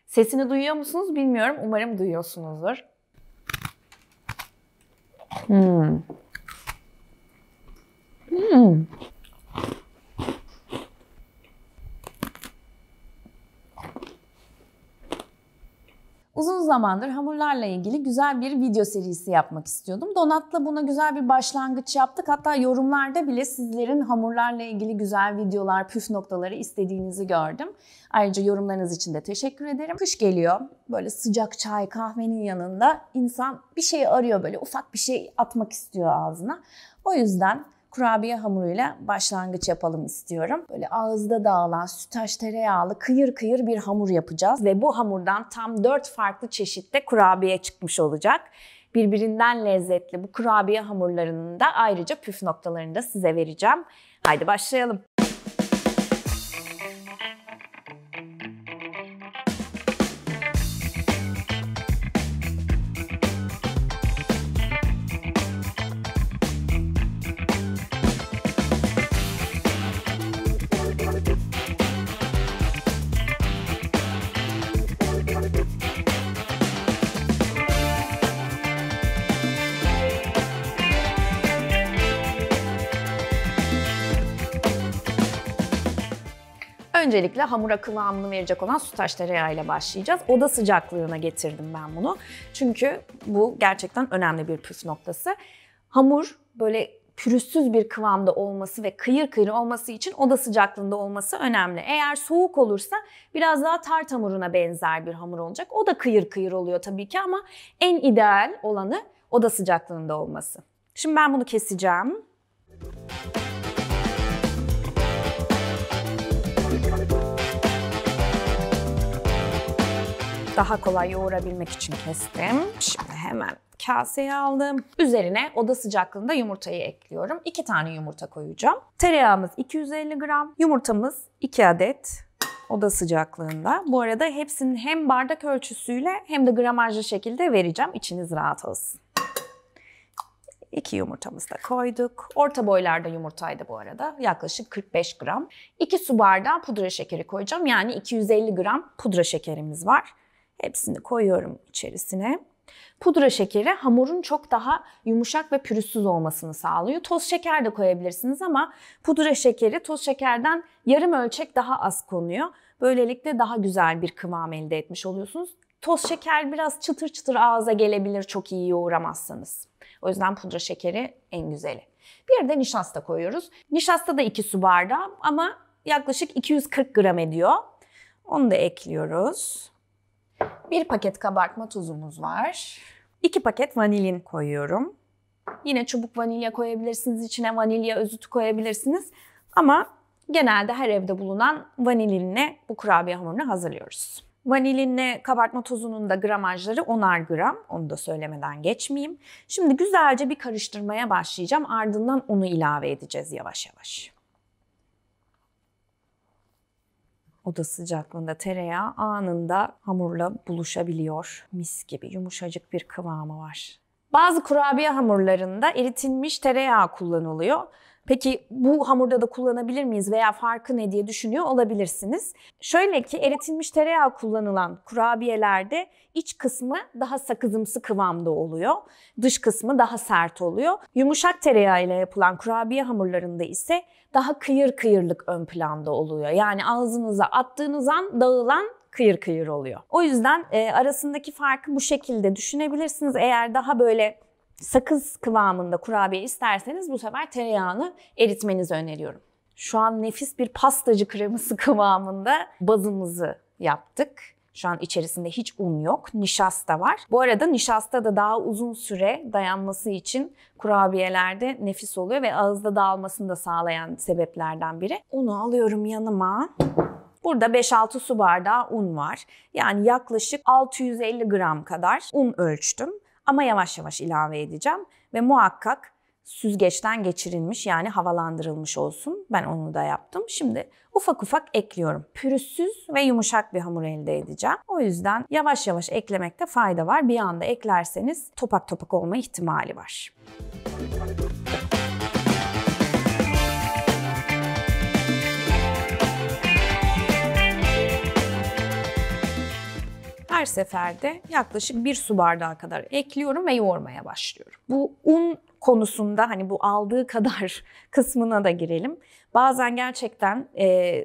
Sesini duyuyor musunuz bilmiyorum. Umarım duyuyorsunuzdur. Hmm. Uzun zamandır hamurlarla ilgili güzel bir video serisi yapmak istiyordum. Donat'la buna güzel bir başlangıç yaptık. Hatta yorumlarda bile sizlerin hamurlarla ilgili güzel videolar, püf noktaları istediğinizi gördüm. Ayrıca yorumlarınız için de teşekkür ederim. Kış geliyor. Böyle sıcak çay, kahvenin yanında insan bir şey arıyor, böyle ufak bir şey atmak istiyor ağzına. O yüzden kurabiye hamuruyla başlangıç yapalım istiyorum. Böyle ağızda dağılan sütaş tereyağlı kıyır kıyır bir hamur yapacağız. Ve bu hamurdan tam 4 farklı çeşitte kurabiye çıkmış olacak. Birbirinden lezzetli bu kurabiye hamurlarının da ayrıca püf noktalarını da size vereceğim. Haydi başlayalım. Öncelikle hamura kıvamını verecek olan sütaş tereyağı ile başlayacağız. Oda sıcaklığına getirdim ben bunu. Çünkü bu gerçekten önemli bir püf noktası. Hamur böyle pürüzsüz bir kıvamda olması ve kıyır kıyır olması için oda sıcaklığında olması önemli. Eğer soğuk olursa biraz daha tart hamuruna benzer bir hamur olacak. O da kıyır kıyır oluyor tabii ki ama en ideal olanı oda sıcaklığında olması. Şimdi ben bunu keseceğim. Daha kolay yoğurabilmek için kestim. Şimdi hemen kaseye aldım. Üzerine oda sıcaklığında yumurtayı ekliyorum. 2 tane yumurta koyacağım. Tereyağımız 250 gram. Yumurtamız 2 adet oda sıcaklığında. Bu arada hepsinin hem bardak ölçüsüyle hem de gramajlı şekilde vereceğim. İçiniz rahat olsun. 2 yumurtamızı da koyduk. Orta boylarda yumurtaydı bu arada. Yaklaşık 45 gram. 2 su bardağı pudra şekeri koyacağım. Yani 250 gram pudra şekerimiz var. Hepsini koyuyorum içerisine. Pudra şekeri hamurun çok daha yumuşak ve pürüzsüz olmasını sağlıyor. Toz şeker de koyabilirsiniz ama pudra şekeri toz şekerden yarım ölçek daha az konuyor. Böylelikle daha güzel bir kıvam elde etmiş oluyorsunuz. Toz şeker biraz çıtır çıtır ağza gelebilir çok iyi yoğuramazsanız. O yüzden pudra şekeri en güzeli. Bir de nişasta koyuyoruz. Nişasta da 2 su bardağı ama yaklaşık 240 gram ediyor. Onu da ekliyoruz. 1 paket kabartma tozumuz var. 2 paket vanilin koyuyorum. Yine çubuk vanilya koyabilirsiniz. İçine vanilya özütü koyabilirsiniz. Ama genelde her evde bulunan vanilinle bu kurabiye hamurunu hazırlıyoruz. Vanilinle kabartma tozunun da gramajları 10'ar gram. Onu da söylemeden geçmeyeyim. Şimdi güzelce bir karıştırmaya başlayacağım. Ardından unu ilave edeceğiz yavaş yavaş. Oda sıcaklığında tereyağı anında hamurla buluşabiliyor. Mis gibi yumuşacık bir kıvamı var. Bazı kurabiye hamurlarında eritilmiş tereyağı kullanılıyor. Peki bu hamurda da kullanabilir miyiz veya farkı ne diye düşünüyor olabilirsiniz. Şöyle ki eritilmiş tereyağı kullanılan kurabiyelerde iç kısmı daha sakızımsı kıvamda oluyor. Dış kısmı daha sert oluyor. Yumuşak tereyağı ile yapılan kurabiye hamurlarında ise daha kıyır kıyırlık ön planda oluyor. Yani ağzınıza attığınız an dağılan kıyır kıyır oluyor. O yüzden arasındaki farkı bu şekilde düşünebilirsiniz. Eğer daha böyle sakız kıvamında kurabiye isterseniz bu sefer tereyağını eritmenizi öneriyorum. Şu an nefis bir pastacı kreması kıvamında bazımızı yaptık. Şu an içerisinde hiç un yok. Nişasta var. Bu arada nişasta da daha uzun süre dayanması için kurabiyelerde nefis oluyor ve ağızda dağılmasını da sağlayan sebeplerden biri. Unu alıyorum yanıma. Burada 5-6 su bardağı un var. Yani yaklaşık 650 gram kadar un ölçtüm. Ama yavaş yavaş ilave edeceğim ve muhakkak süzgeçten geçirilmiş yani havalandırılmış olsun. Ben onu da yaptım. Şimdi ufak ufak ekliyorum. Pürüzsüz ve yumuşak bir hamur elde edeceğim. O yüzden yavaş yavaş eklemekte fayda var. Bir anda eklerseniz topak topak olma ihtimali var. Her seferde yaklaşık 1 su bardağı kadar ekliyorum ve yoğurmaya başlıyorum. Bu un konusunda hani bu aldığı kadar kısmına da girelim. Bazen gerçekten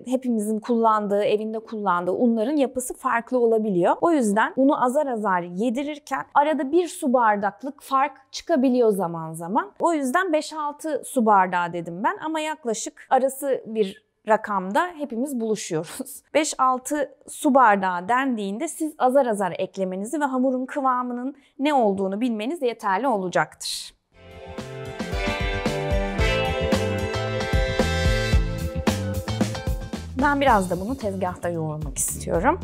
hepimizin kullandığı, evinde kullandığı unların yapısı farklı olabiliyor. O yüzden unu azar azar yedirirken arada 1 su bardaklık fark çıkabiliyor zaman zaman. O yüzden 5-6 su bardağı dedim ben ama yaklaşık arası bir rakamda hepimiz buluşuyoruz. 5-6 su bardağı dendiğinde siz azar azar eklemenizi ve hamurun kıvamının ne olduğunu bilmeniz yeterli olacaktır. Ben biraz da bunu tezgahta yoğurmak istiyorum.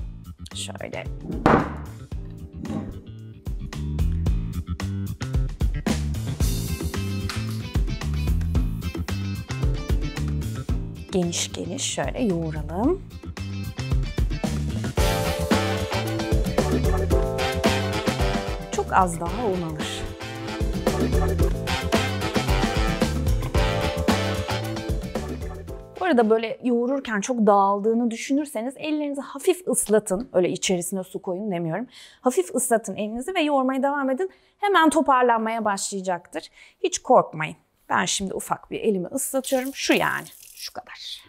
Şöyle. Geniş geniş şöyle yoğuralım. Çok az daha un alır. Bu arada böyle yoğururken çok dağıldığını düşünürseniz ellerinizi hafif ıslatın. Öyle içerisine su koyun demiyorum. Hafif ıslatın elinizi ve yoğurmaya devam edin. Hemen toparlanmaya başlayacaktır. Hiç korkmayın. Ben şimdi ufak bir elimi ıslatıyorum. Şu yani. Şu kadar.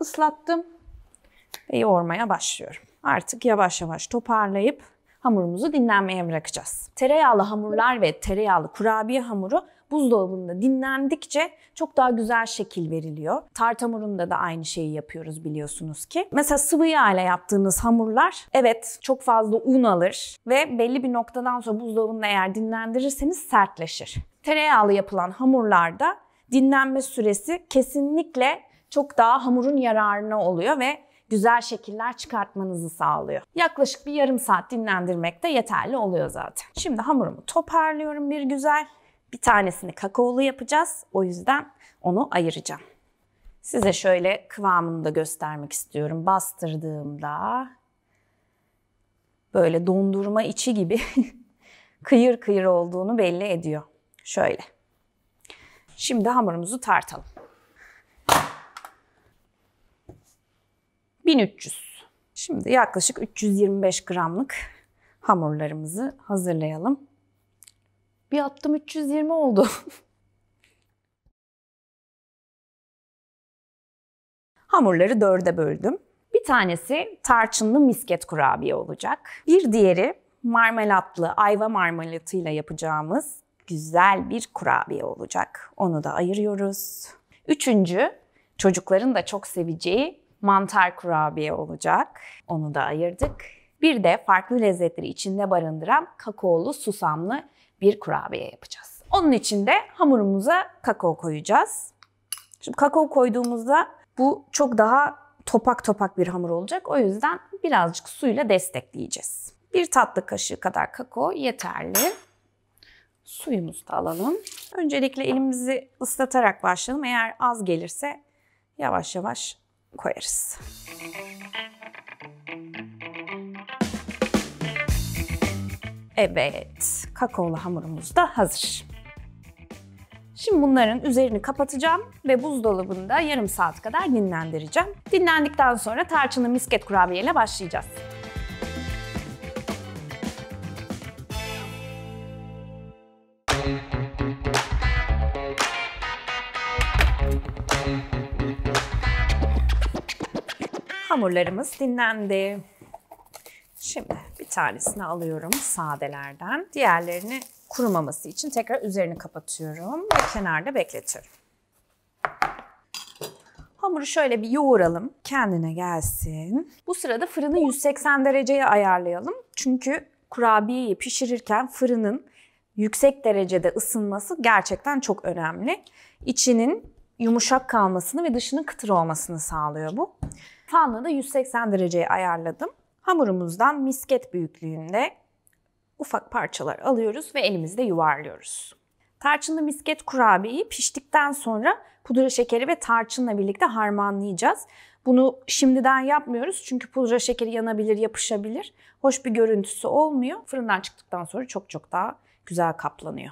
Islattım ve yoğurmaya başlıyorum. Artık yavaş yavaş toparlayıp hamurumuzu dinlenmeye bırakacağız. Tereyağlı hamurlar ve tereyağlı kurabiye hamuru buzdolabında dinlendikçe çok daha güzel şekil veriliyor. Tart hamurunda da aynı şeyi yapıyoruz biliyorsunuz ki. Mesela sıvı yağ ile yaptığınız hamurlar evet çok fazla un alır ve belli bir noktadan sonra buzdolabında eğer dinlendirirseniz sertleşir. Tereyağlı yapılan hamurlarda dinlenme süresi kesinlikle çok daha hamurun yararına oluyor ve güzel şekiller çıkartmanızı sağlıyor. Yaklaşık bir yarım saat dinlendirmek de yeterli oluyor zaten. Şimdi hamurumu toparlıyorum bir güzel. Bir tanesini kakaolu yapacağız. O yüzden onu ayıracağım. Size şöyle kıvamını da göstermek istiyorum. Bastırdığımda böyle dondurma içi gibi kıyır kıyır olduğunu belli ediyor. Şöyle. Şimdi hamurumuzu tartalım. 1300. Şimdi yaklaşık 325 gramlık hamurlarımızı hazırlayalım. Bir attım 320 oldu. Hamurları 4'e böldüm. Bir tanesi tarçınlı misket kurabiye olacak. Bir diğeri marmelatlı, ayva marmelatıyla yapacağımız güzel bir kurabiye olacak. Onu da ayırıyoruz. Üçüncü, çocukların da çok seveceği mantar kurabiye olacak. Onu da ayırdık. Bir de farklı lezzetleri içinde barındıran kakaolu susamlı bir kurabiye yapacağız. Onun için de hamurumuza kakao koyacağız. Şimdi kakao koyduğumuzda bu çok daha topak topak bir hamur olacak. O yüzden birazcık suyla destekleyeceğiz. 1 tatlı kaşığı kadar kakao yeterli. Suyumuzu da alalım. Öncelikle elimizi ıslatarak başlayalım. Eğer az gelirse yavaş yavaş koyarız. Evet, kakaolu hamurumuz da hazır. Şimdi bunların üzerini kapatacağım ve buzdolabında yarım saat kadar dinlendireceğim. Dinlendikten sonra tarçınlı misket kurabiye ile başlayacağız. Hamurlarımız dinlendi. Şimdi bir tanesini alıyorum sadelerden. Diğerlerini kurumaması için tekrar üzerini kapatıyorum ve kenarda bekletiyorum. Hamuru şöyle bir yoğuralım, kendine gelsin. Bu sırada fırını 180 dereceye ayarlayalım. Çünkü kurabiyeyi pişirirken fırının yüksek derecede ısınması gerçekten çok önemli. İçinin yumuşak kalmasını ve dışının kıtır olmasını sağlıyor bu. Fanını da 180 dereceye ayarladım. Hamurumuzdan misket büyüklüğünde ufak parçalar alıyoruz ve elimizde yuvarlıyoruz. Tarçınlı misket kurabiyeyi piştikten sonra pudra şekeri ve tarçınla birlikte harmanlayacağız. Bunu şimdiden yapmıyoruz çünkü pudra şekeri yanabilir, yapışabilir. Hoş bir görüntüsü olmuyor. Fırından çıktıktan sonra çok çok daha güzel kaplanıyor.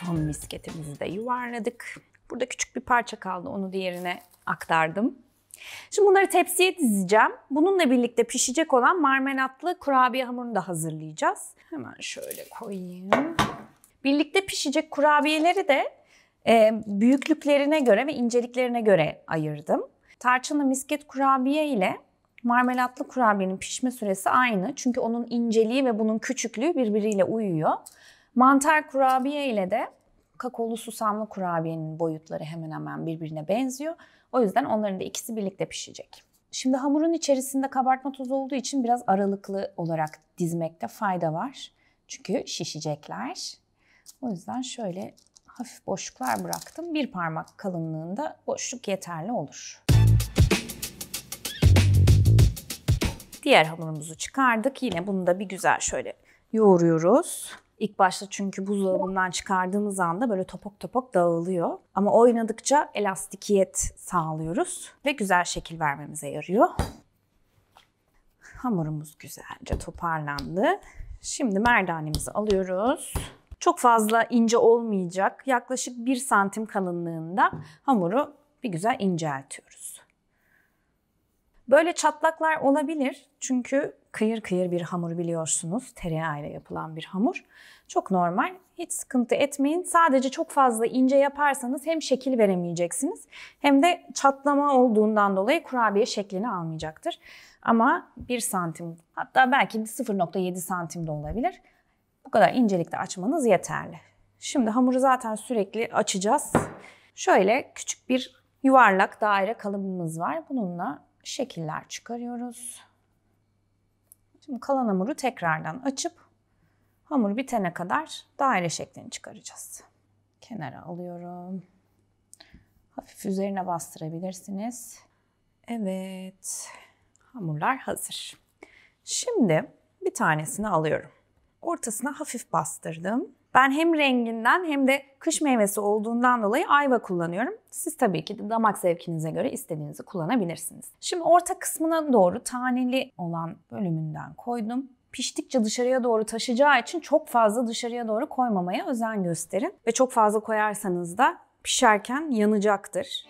Son misketimizi de yuvarladık. Burada küçük bir parça kaldı. Onu diğerine aktardım. Şimdi bunları tepsiye dizeceğim. Bununla birlikte pişecek olan marmelatlı kurabiye hamurunu da hazırlayacağız. Hemen şöyle koyayım. Birlikte pişecek kurabiyeleri de büyüklüklerine göre ve inceliklerine göre ayırdım. Tarçınlı misket kurabiye ile marmelatlı kurabiyenin pişme süresi aynı. Çünkü onun inceliği ve bunun küçüklüğü birbiriyle uyuyor. Mantar kurabiye ile de kakaolu susamlı kurabiyenin boyutları hemen hemen birbirine benziyor. O yüzden onların da ikisi birlikte pişecek. Şimdi hamurun içerisinde kabartma tozu olduğu için biraz aralıklı olarak dizmekte fayda var. Çünkü şişecekler. O yüzden şöyle hafif boşluklar bıraktım. Bir parmak kalınlığında boşluk yeterli olur. Diğer hamurumuzu çıkardık. Yine bunu da bir güzel şöyle yoğuruyoruz. İlk başta çünkü buzdolabından çıkardığımız anda böyle topuk topuk dağılıyor. Ama oynadıkça elastikiyet sağlıyoruz ve güzel şekil vermemize yarıyor. Hamurumuz güzelce toparlandı. Şimdi merdanemizi alıyoruz. Çok fazla ince olmayacak. Yaklaşık 1 santim kalınlığında hamuru bir güzel inceltiyoruz. Böyle çatlaklar olabilir. Çünkü kıyır kıyır bir hamur biliyorsunuz. Tereyağıyla yapılan bir hamur. Çok normal. Hiç sıkıntı etmeyin. Sadece çok fazla ince yaparsanız hem şekil veremeyeceksiniz hem de çatlama olduğundan dolayı kurabiye şeklini almayacaktır. Ama 1 santim hatta belki 0,7 santim de olabilir. Bu kadar incelikte açmanız yeterli. Şimdi hamuru zaten sürekli açacağız. Şöyle küçük bir yuvarlak daire kalıbımız var. Bununla şekiller çıkarıyoruz. Şimdi kalan hamuru tekrardan açıp hamur bitene kadar daire şeklini çıkaracağız. Kenara alıyorum. Hafif üzerine bastırabilirsiniz. Evet. Hamurlar hazır. Şimdi bir tanesini alıyorum. Ortasına hafif bastırdım. Ben hem renginden hem de kış meyvesi olduğundan dolayı ayva kullanıyorum. Siz tabii ki de damak zevkinize göre istediğinizi kullanabilirsiniz. Şimdi orta kısmına doğru taneli olan bölümünden koydum. Piştikçe dışarıya doğru taşacağı için çok fazla dışarıya doğru koymamaya özen gösterin. Ve çok fazla koyarsanız da pişerken yanacaktır.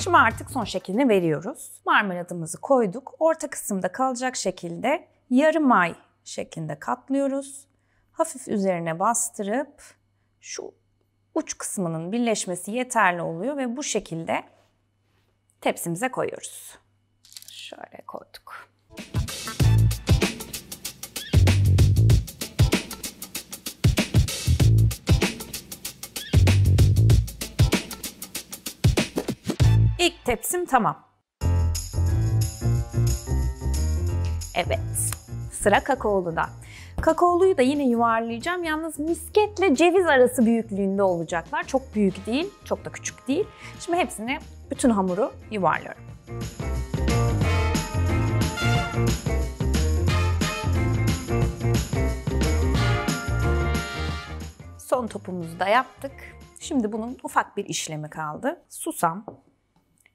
Şimdi artık son şeklini veriyoruz. Marmeladımızı koyduk. Orta kısımda kalacak şekilde yarım ay şeklinde katlıyoruz. Hafif üzerine bastırıp şu uç kısmının birleşmesi yeterli oluyor ve bu şekilde tepsimize koyuyoruz. Şöyle koyduk. İlk tepsim tamam. Evet, sıra kakaoluda. Kakaoluyu da yine yuvarlayacağım. Yalnız misketle ceviz arası büyüklüğünde olacaklar. Çok büyük değil, çok da küçük değil. Şimdi hepsini, bütün hamuru yuvarlıyorum. Son topumuzu da yaptık. Şimdi bunun ufak bir işlemi kaldı. Susam.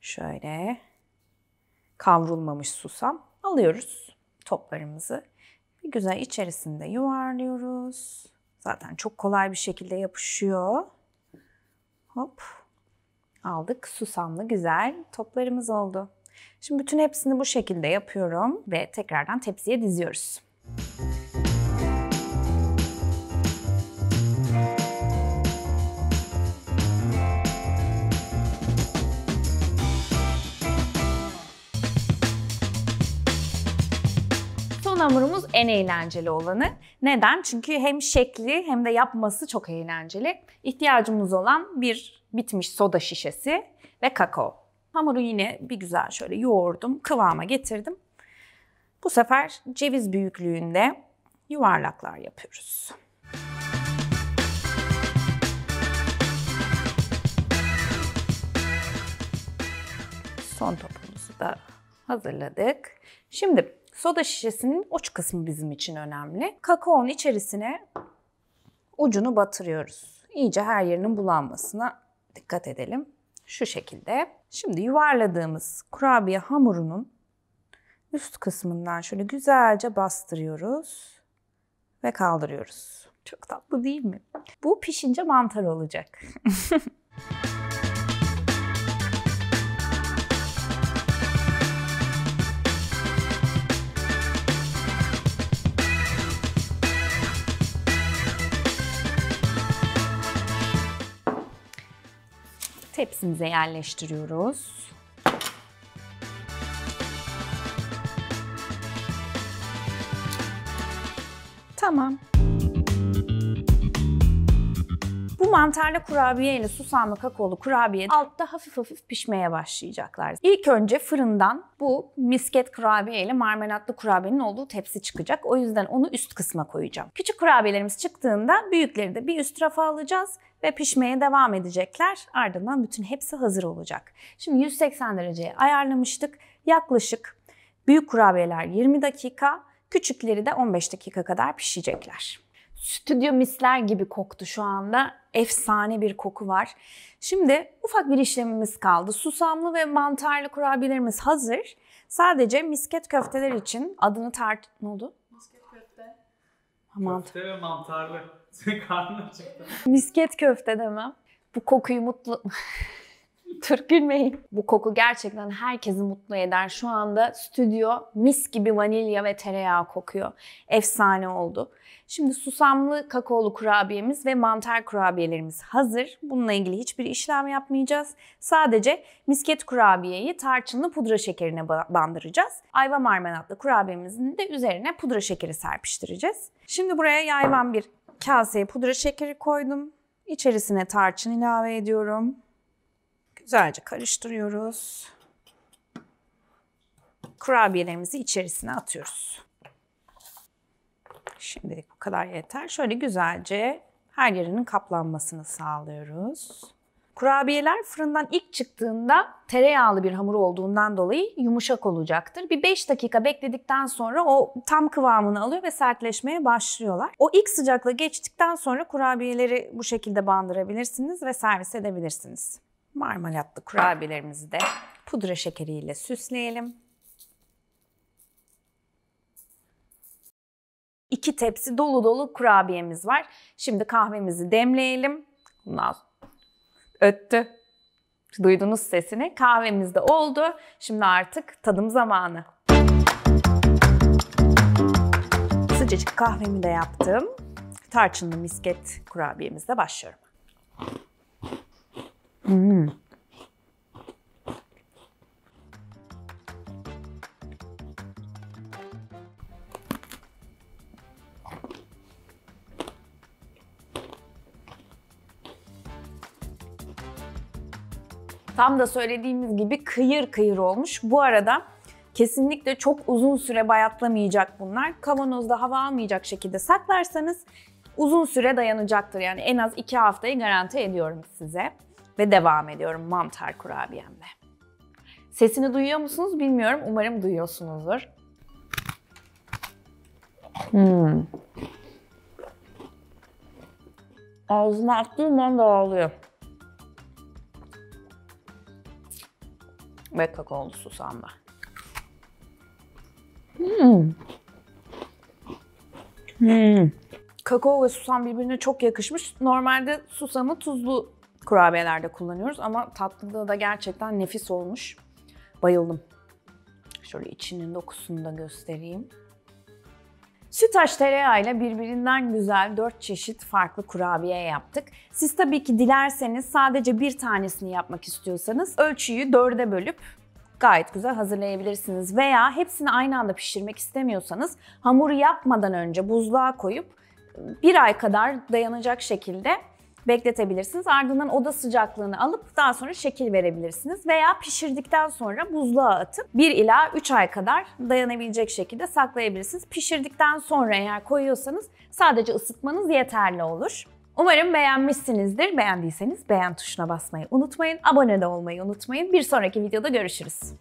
Şöyle kavrulmamış susam alıyoruz toplarımızı. Bir güzel içerisinde yuvarlıyoruz. Zaten çok kolay bir şekilde yapışıyor. Hop. Aldık. Susamlı güzel toplarımız oldu. Şimdi bütün hepsini bu şekilde yapıyorum ve tekrardan tepsiye diziyoruz. Son hamurumuz en eğlenceli olanı. Neden? Çünkü hem şekli hem de yapması çok eğlenceli. İhtiyacımız olan bir bitmiş soda şişesi ve kakao. Hamuru yine bir güzel şöyle yoğurdum, kıvama getirdim. Bu sefer ceviz büyüklüğünde yuvarlaklar yapıyoruz. Son topumuzu da hazırladık. Şimdi soda şişesinin uç kısmı bizim için önemli. Kakaonun içerisine ucunu batırıyoruz. İyice her yerinin bulanmasına dikkat edelim. Şu şekilde. Şimdi yuvarladığımız kurabiye hamurunun üst kısmından şöyle güzelce bastırıyoruz ve kaldırıyoruz. Çok tatlı değil mi? Bu pişince mantar olacak. Tepsimize yerleştiriyoruz. Tamam. Bu mantarlı kurabiye ile susamlı kakaolu kurabiye altta hafif hafif pişmeye başlayacaklar. İlk önce fırından bu misket kurabiye ile marmelatlı kurabiyenin olduğu tepsi çıkacak. O yüzden onu üst kısma koyacağım. Küçük kurabiyelerimiz çıktığında büyükleri de bir üst rafa alacağız ve pişmeye devam edecekler. Ardından bütün hepsi hazır olacak. Şimdi 180 dereceye ayarlamıştık. Yaklaşık büyük kurabiyeler 20 dakika, küçükleri de 15 dakika kadar pişecekler. Stüdyo misler gibi koktu şu anda. Efsane bir koku var. Şimdi ufak bir işlemimiz kaldı. Susamlı ve mantarlı kurabiyelerimiz hazır. Sadece misket köfteler için adını ne oldu? Misket köfte. Köfte ve mantarlı. Karnım acıktı. Misket köfte demem. Bu kokuyu mutlu... Dur gülmeyin. Bu koku gerçekten herkesi mutlu eder. Şu anda stüdyo mis gibi vanilya ve tereyağı kokuyor. Efsane oldu. Şimdi susamlı kakaolu kurabiyemiz ve mantar kurabiyelerimiz hazır. Bununla ilgili hiçbir işlem yapmayacağız. Sadece misket kurabiyeyi tarçınlı pudra şekerine bandıracağız. Ayva marmelatlı kurabiyemizin de üzerine pudra şekeri serpiştireceğiz. Şimdi buraya yayvan bir kaseye pudra şekeri koydum. İçerisine tarçın ilave ediyorum. Güzelce karıştırıyoruz. Kurabiyelerimizi içerisine atıyoruz. Şimdilik bu kadar yeter. Şöyle güzelce her yerinin kaplanmasını sağlıyoruz. Kurabiyeler fırından ilk çıktığında tereyağlı bir hamur olduğundan dolayı yumuşak olacaktır. Bir 5 dakika bekledikten sonra o tam kıvamını alıyor ve sertleşmeye başlıyorlar. O ilk sıcaklığı geçtikten sonra kurabiyeleri bu şekilde bandırabilirsiniz ve servis edebilirsiniz. Marmelatlı kurabiyelerimizi de pudra şekeriyle süsleyelim. 2 tepsi dolu dolu kurabiyemiz var. Şimdi kahvemizi demleyelim. Bundan öttü. Duydunuz sesini. Kahvemiz de oldu. Şimdi artık tadım zamanı. Sıcacık kahvemi de yaptım. Tarçınlı misket kurabiyemizle başlıyorum. Tam da söylediğimiz gibi kıyır kıyır olmuş. Bu arada kesinlikle çok uzun süre bayatlamayacak bunlar. Kavanozda hava almayacak şekilde saklarsanız uzun süre dayanacaktır. Yani en az 2 haftayı garanti ediyorum size. Ve devam ediyorum mantar kurabiyemle. Sesini duyuyor musunuz bilmiyorum. Umarım duyuyorsunuzdur. Ağzıma attığım an dağılıyor. Ve kakaolu susamla. Kakao ve susam birbirine çok yakışmış. Normalde susamı tuzlu kurabiyelerde kullanıyoruz ama tatlıda da gerçekten nefis olmuş. Bayıldım. Şöyle içinin dokusunu da göstereyim. Sütaş tereyağıyla birbirinden güzel 4 çeşit farklı kurabiye yaptık. Siz tabii ki dilerseniz sadece bir tanesini yapmak istiyorsanız ölçüyü 4'e bölüp gayet güzel hazırlayabilirsiniz. Veya hepsini aynı anda pişirmek istemiyorsanız hamuru yapmadan önce buzluğa koyup 1 ay kadar dayanacak şekilde bekletebilirsiniz. Ardından oda sıcaklığını alıp daha sonra şekil verebilirsiniz. Veya pişirdikten sonra buzluğa atıp 1 ila 3 ay kadar dayanabilecek şekilde saklayabilirsiniz. Pişirdikten sonra eğer koyuyorsanız sadece ısıtmanız yeterli olur. Umarım beğenmişsinizdir. Beğendiyseniz beğen tuşuna basmayı unutmayın. Abone de olmayı unutmayın. Bir sonraki videoda görüşürüz.